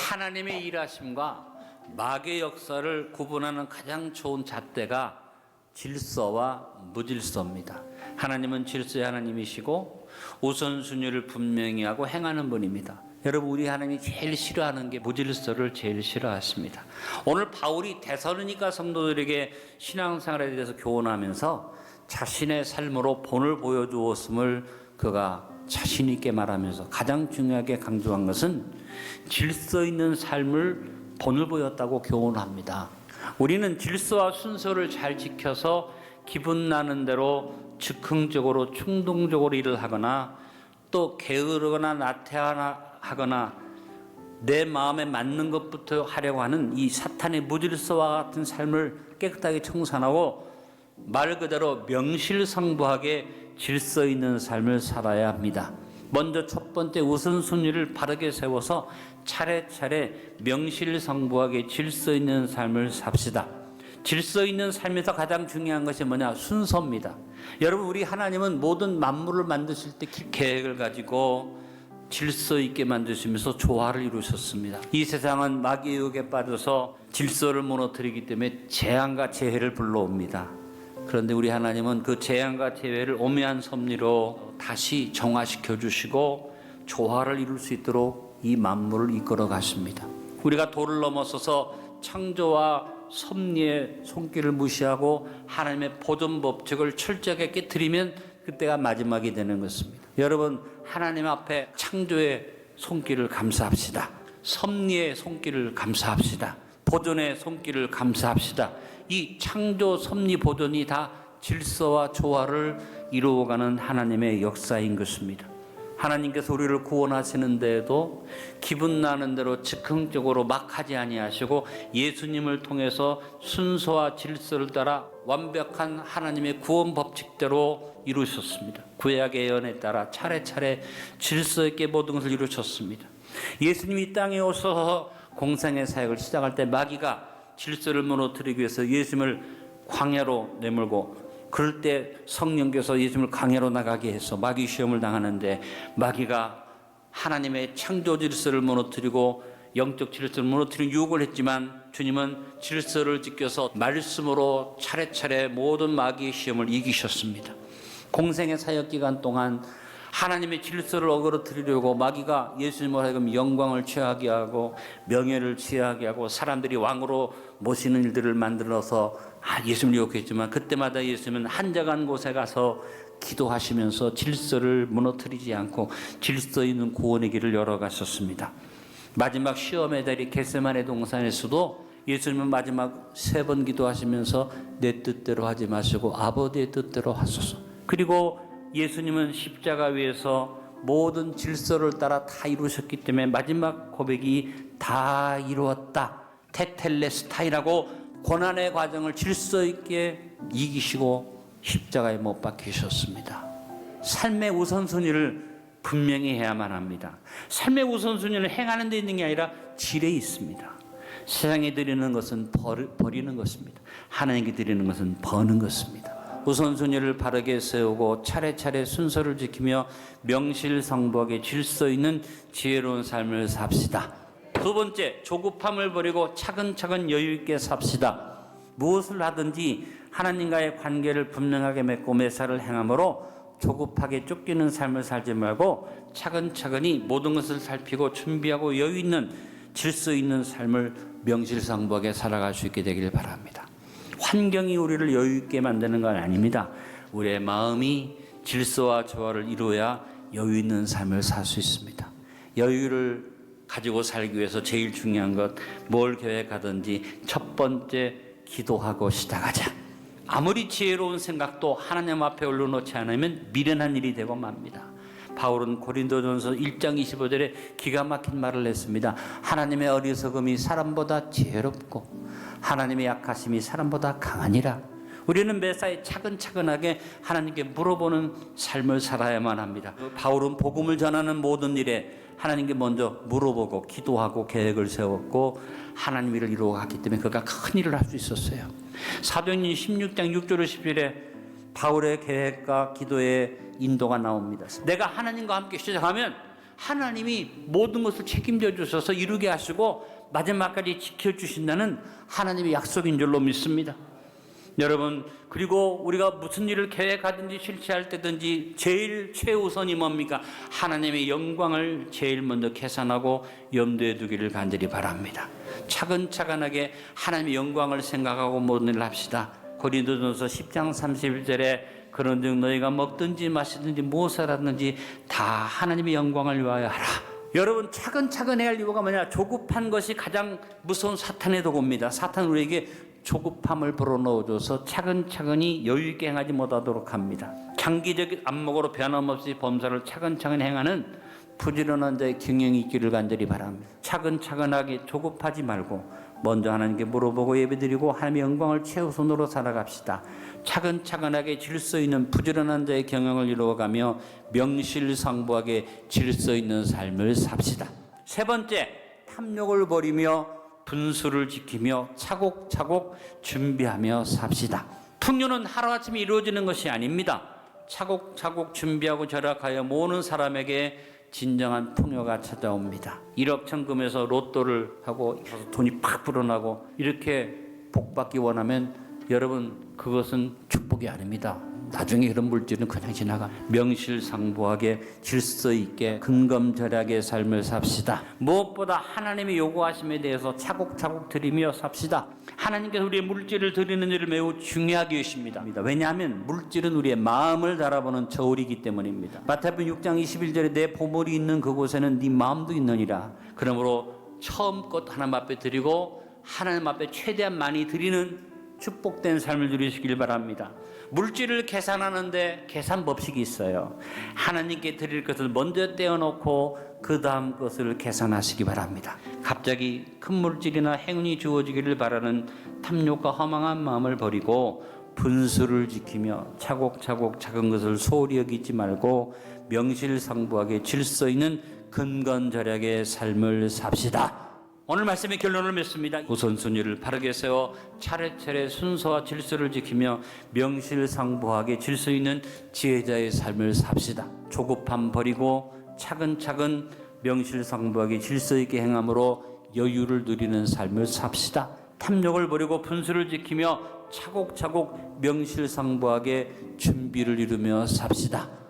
하나님의 일하심과 마귀의 역사를 구분하는 가장 좋은 잣대가 질서와 무질서입니다. 하나님은 질서의 하나님이시고 우선순위를 분명히 하고 행하는 분입니다. 여러분, 우리 하나님이 제일 싫어하는 게 무질서를 제일 싫어하십니다. 오늘 바울이 데살로니가 성도들에게 신앙생활에 대해서 교훈하면서 자신의 삶으로 본을 보여주었음을 그가 자신 있게 말하면서 가장 중요하게 강조한 것은 질서 있는 삶을 본을 보였다고 교훈합니다. 우리는 질서와 순서를 잘 지켜서 기분 나는 대로 즉흥적으로 충동적으로 일을 하거나 또 게으르거나 나태하거나 내 마음에 맞는 것부터 하려고 하는 이 사탄의 무질서와 같은 삶을 깨끗하게 청산하고 말 그대로 명실상부하게 질서 있는 삶을 살아야 합니다. 먼저 첫 번째 우선순위를 바르게 세워서 차례차례 명실상부하게 질서 있는 삶을 삽시다. 질서 있는 삶에서 가장 중요한 것이 뭐냐? 순서입니다. 여러분, 우리 하나님은 모든 만물을 만드실 때 계획을 가지고 질서 있게 만드시면서 조화를 이루셨습니다. 이 세상은 마귀의 유혹에 빠져서 질서를 무너뜨리기 때문에 재앙과 재해를 불러옵니다. 그런데 우리 하나님은 그 재앙과 재해를 오묘한 섭리로 다시 정화시켜 주시고 조화를 이룰 수 있도록 이 만물을 이끌어 가십니다. 우리가 도를 넘어서서 창조와 섭리의 손길을 무시하고 하나님의 보존 법칙을 철저하게 깨트리면 그때가 마지막이 되는 것입니다. 여러분, 하나님 앞에 창조의 손길을 감사합시다. 섭리의 손길을 감사합시다. 보존의 손길을 감사합시다. 이 창조 섭리 보존이 다 질서와 조화를 이루어가는 하나님의 역사인 것입니다. 하나님께서 우리를 구원하시는 데에도 기분 나는 대로 즉흥적으로 막 하지 아니하시고 예수님을 통해서 순서와 질서를 따라 완벽한 하나님의 구원 법칙대로 이루셨습니다. 구약의 예언에 따라 차례차례 질서 있게 모든 것을 이루셨습니다. 예수님이 땅에 오셔서 공생의 사역을 시작할 때 마귀가 질서를 무너뜨리기 위해서 예수님을 광야로 내몰고 그럴 때 성령께서 예수님을 광야로 나가게 해서 마귀 시험을 당하는데 마귀가 하나님의 창조 질서를 무너뜨리고 영적 질서를 무너뜨리는 유혹을 했지만 주님은 질서를 지켜서 말씀으로 차례차례 모든 마귀의 시험을 이기셨습니다. 공생의 사역 기간 동안 하나님의 질서를 어그러뜨리려고 마귀가 예수님을 하여금 영광을 취하게 하고 명예를 취하게 하고 사람들이 왕으로 모시는 일들을 만들어서 예수님을 유혹했지만 그때마다 예수님은 한적한 곳에 가서 기도하시면서 질서를 무너뜨리지 않고 질서 있는 구원의 길을 열어가셨습니다. 마지막 시험의 자리 겟세마네 동산에서도 예수님은 마지막 3번 기도하시면서 내 뜻대로 하지 마시고 아버지의 뜻대로 하소서. 그리고 예수님은 십자가 위에서 모든 질서를 따라 다 이루셨기 때문에 마지막 고백이 다 이루었다. 테텔레스타이라고 고난의 과정을 질서 있게 이기시고 십자가에 못 박히셨습니다. 삶의 우선순위를 분명히 해야만 합니다. 삶의 우선순위를 행하는 데 있는 게 아니라 질에 있습니다. 세상에 드리는 것은 버리는 것입니다. 하나님께 드리는 것은 버는 것입니다. 우선순위를 바르게 세우고 차례차례 순서를 지키며 명실상부하게 질서 있는 지혜로운 삶을 삽시다. 두 번째, 조급함을 버리고 차근차근 여유 있게 삽시다. 무엇을 하든지 하나님과의 관계를 분명하게 맺고 매사를 행함으로 조급하게 쫓기는 삶을 살지 말고 차근차근히 모든 것을 살피고 준비하고 여유 있는 질서 있는 삶을 명실상부하게 살아갈 수 있게 되길 바랍니다. 환경이 우리를 여유 있게 만드는 건 아닙니다. 우리의 마음이 질서와 조화를 이루어야 여유 있는 삶을 살 수 있습니다. 여유를 가지고 살기 위해서 제일 중요한 것, 뭘 계획하든지 첫 번째 기도하고 시작하자. 아무리 지혜로운 생각도 하나님 앞에 올려놓지 않으면 미련한 일이 되고 맙니다. 바울은 고린도전서 1장 25절에 기가 막힌 말을 했습니다. 하나님의 어리석음이 사람보다 지혜롭고 하나님의 약하심이 사람보다 강하니라. 우리는 매사에 차근차근하게 하나님께 물어보는 삶을 살아야만 합니다. 바울은 복음을 전하는 모든 일에 하나님께 먼저 물어보고 기도하고 계획을 세웠고 하나님 일을 이루어갔기 때문에 그가 큰 일을 할 수 있었어요. 사도행전 16장 6절 10절에 바울의 계획과 기도의 인도가 나옵니다. 내가 하나님과 함께 시작하면 하나님이 모든 것을 책임져 주셔서 이루게 하시고 마지막까지 지켜주신다는 하나님의 약속인 줄로 믿습니다. 여러분, 그리고 우리가 무슨 일을 계획하든지 실시할 때든지 제일 최우선이 뭡니까? 하나님의 영광을 제일 먼저 계산하고 염두에 두기를 간절히 바랍니다. 차근차근하게 하나님의 영광을 생각하고 모든 일을 합시다. 고린도전서 10장 31절에 그런즉 너희가 먹든지 마시든지 무엇을 하든지 다 하나님의 영광을 위하여 하라. 여러분, 차근차근 해야 할 이유가 뭐냐? 조급한 것이 가장 무서운 사탄의 도구입니다. 사탄은 우리에게 조급함을 불어넣어줘서 차근차근히 여유 있게 행하지 못하도록 합니다. 장기적인 안목으로 변함없이 범사를 차근차근 행하는 부지런한 자의 경영이 있기를 간절히 바랍니다. 차근차근하게 조급하지 말고 먼저 하나님께 물어보고 예배드리고 하나님의 영광을 최우선으로 살아갑시다. 차근차근하게 질서 있는 부지런한 자의 경영을 이루어가며 명실상부하게 질서 있는 삶을 삽시다. 세 번째, 탐욕을 버리며 분수를 지키며 차곡차곡 준비하며 삽시다. 풍요는 하루아침에 이루어지는 것이 아닙니다. 차곡차곡 준비하고 절약하여 모으는 사람에게 진정한 풍요가 찾아옵니다. 1억 천금에서 로또를 하고 돈이 팍 불어나고 이렇게 복받기 원하면 여러분, 그것은 축복이 아닙니다. 나중에 그런 물질은 그냥 지나가. 명실상부하게 질서 있게 근검절약의 삶을 삽시다. 무엇보다 하나님의 요구하심에 대해서 차곡차곡 드리며 삽시다. 하나님께서 우리의 물질을 드리는 일을 매우 중요하게 여기십니다. 왜냐하면 물질은 우리의 마음을 달아보는 저울이기 때문입니다. 마태복음 6장 21절에 내 보물이 있는 그곳에는 네 마음도 있느니라. 그러므로 처음껏 하나님 앞에 드리고 하나님 앞에 최대한 많이 드리는 축복된 삶을 누리시길 바랍니다. 물질을 계산하는데 계산 법칙이 있어요. 하나님께 드릴 것을 먼저 떼어놓고 그 다음 것을 계산하시기 바랍니다. 갑자기 큰 물질이나 행운이 주어지기를 바라는 탐욕과 허망한 마음을 버리고 분수를 지키며 차곡차곡 작은 것을 소홀히 여기지 말고 명실상부하게 질서 있는 근건절약의 삶을 삽시다. 오늘 말씀의 결론을 맺습니다. 우선순위를 바르게 세워 차례차례 순서와 질서를 지키며 명실상부하게 질서 있는 지혜자의 삶을 삽시다. 조급함 버리고 차근차근 명실상부하게 질서 있게 행함으로 여유를 누리는 삶을 삽시다. 탐욕을 버리고 분수를 지키며 차곡차곡 명실상부하게 준비를 이루며 삽시다.